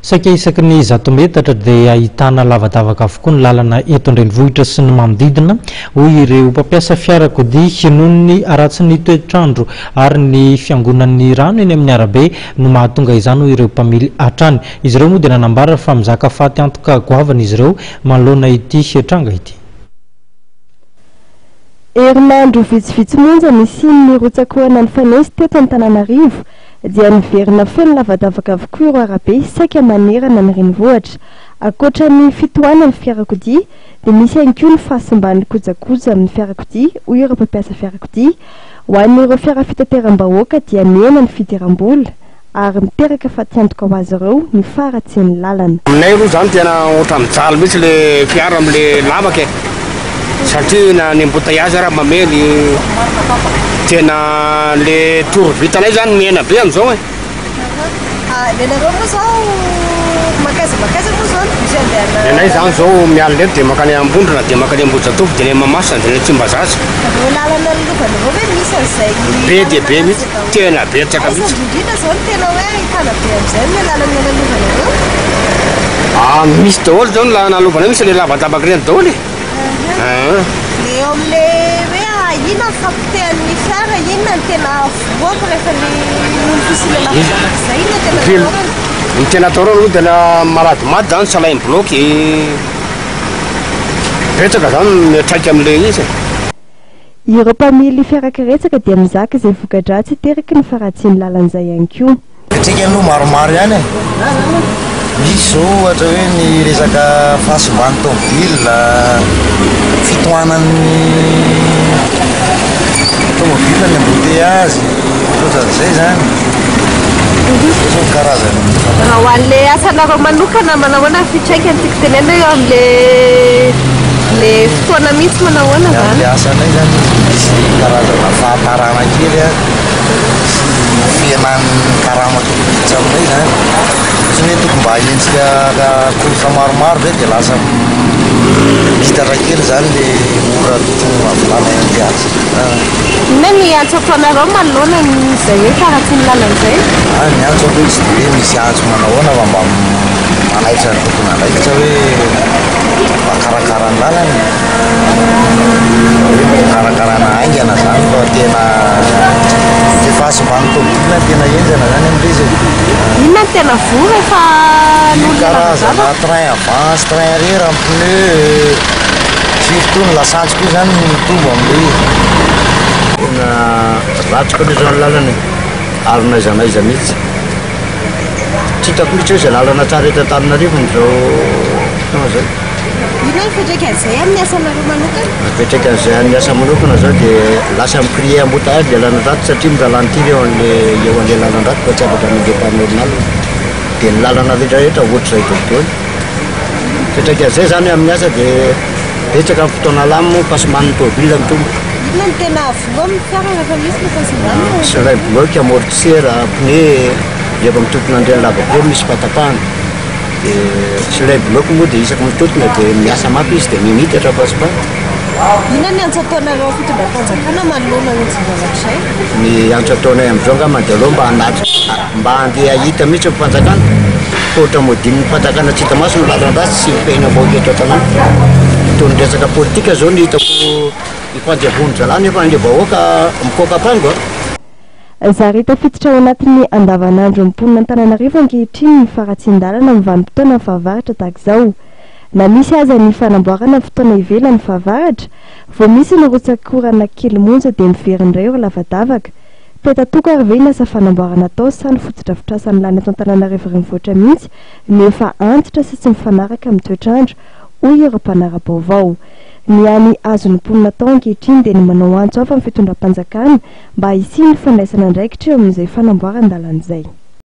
Saika isaky ny zato metatra dia ahitana lavadavaka avokoa ny lalana eto an-drenivohitra sy ny manodidina hoy ireo mpampiasa fiarakodia noho ny aratsy toetrandro ary ny fiangonan'ny rano eny amin'ny arabe no mahatonga izany hoy ireo mpamily hatrany. Izy ireo moa dia nanambara fa mizaka faty antoka goavana izy ireo manoloana ity tranga ity. Herinandro vitsivitsy monja nisian'ny rotsakoana ny fanesy teto Antananarivo dia niverina feno lavadavaka avokoa ireo arabe saika manerana ny renivohitra. Akoatra ny fitohanan'ny fiarakodia dia misy ihany koa ny fahasimbany kojakoja amin'ny fiarakodia hoy ireo mpampiasa fiarakodia. Ho an'ireo fiara fitateram-bahoaka dia mihena ny fidiram-bola ary miteraka faty antoka ho azy ireo ny faratsian'ny lalana. Aminay aloha zany tena ohatra mijaly mihitsy le fiara amin'le lavaka satria na ny embouteillage raha mamely tena le toro vitanay zany mihena be am'izao e. Nenareo moa zao makazakakaza moa zao visy andeha. Nenay zany zao miala leto dia makany Ambondrona dia makany Ambohijatovo dia Mahamasina dia Tsimbazaza. Lalana lovanareo hoe misy an'izay be dia be mihitsy tena betsaka mihitsy. Indrindra zao ny tena hoe ahitana be am'izay ny lalana lovanareo. Misy daholo zao ny lalana lovanareo misy le lavadavaka reny daholo e. Le eo amin'le hoe inona ny fampitehan'ny fiara inona ny tena voaka rehefa le fisile lavadavaka izay inona tena ataorana. Ny tena ataorana aloha tena maladimady zany salainy bloky betsaka zany miatraika amin'le izy. Ireo mpamily fiarakaretsaka dia mizaka izay voka-dratsy teraka ny faratsian'ny lalan'izay ihany koa. Tsika aloha maromaro ihany e. Misy zao ohatra hoe ny resaka fahasimbany tomobila, fitohanan'ny tomobila ny embouteillage, ohatran'izay zany. Zao karazany. Raha ho an'le asanareo manokana manahoana fitraikany tiako tenena eo amin'le fotoana misy manahoana zany. Amin'le asanay zany misy karazana fahatarana kely a fienan'ny karama tokotsa aminay zany. Tsy hoe tokony mba hahentsika kolosa maromaro be dia lasa mitatra kely zany le ora avolana ny azy. Inona ny antso ataonareo manoloana izay hoe faratsian'ny lalan'izay? Ny antso aloha tsy dia hoe misy antso manahoana fa mba manaitra ny tokony anaitra hoe makarakarany lalana. Makarakarana aingana zany fa tena fahasimbany tomobila tena enjana zany amin'ilay inona ny tena voa rehefa karazana train avance, train arrière, pneu, surtout ny lasantsy koa zany mitombo amin'ilay izy. Tena ratsika loha zany lalana ary naiza naiza mihitsy. Tsy hitako mihitsy hoe izay lalana tsara eto Antananarivo n'izao zay. Inona ny fitraikany amin'ny asanareo manokana? Fitraikany amin'ny asa manokana zao dia lasa micréer embouteillage dia lalan-drato satria mizalantiry eo an'le lalan-drato fa tsy afaka mandeha-panorona dia ny lalana rehetrarehetra ohatr'izay daholo. Fitraikany zany amin'ny asa dia betsaka amin'ny fotoana lamo fahasimbany tomobila mitombo. Inona ny tena voa amin'ny fiara rehefa misy ny fahasimbany? Serin bloc, amortisseur, pneu, rehefa mitotona an'ireny lavabe misy patapahana. Serin bloc moa dia isaky mitotona dia miasa mafy izy dia mimitatra pasipahana. Inona ny antso ataonareo fitondram-panjakana manoloana ny zavatra izay? Ny antso ataonay amin'izao angamba dia aloha mba handeha hahita mihitsy ny fanjakana. Ohatra modin'ny fanjakana tsy hita maso ny lalan-dratsy sy mipehina vahoaka eto an-tanàna. Toy ny resaka politika zao ny hitako ifandihavoana zalany nefa ny vahoaka mikoaka apango. Zareta fiditra ao anatin'ny andavanandro mponina Antananarivo ankehitriny ny faratsian-dalana amin'ny vanim-potoana ny fahavaratra tahaka izao. Na misy aza ny fanamboarana fotoana ivelany fahavaratra, vao misy ny rotsakorana kely monja dia miverina ireo lavadavaka. Petatoka ary ve nasa fanamboarana atao sa ny fotodrafitrasan'ny lany ato Antananarivo renivohitra mihitsy nefa antitra sy tsy mifanaraka amin'ny toetrandro hoy ireo mpanara-baovao. Ny any azon'ny mponina tao ankehitriny dia ny manao antso hafa amin'ny fitondram-panjakana mba hisian'ny fandraisana andraikitra eo amin'izay fanamboaran-dalana izay.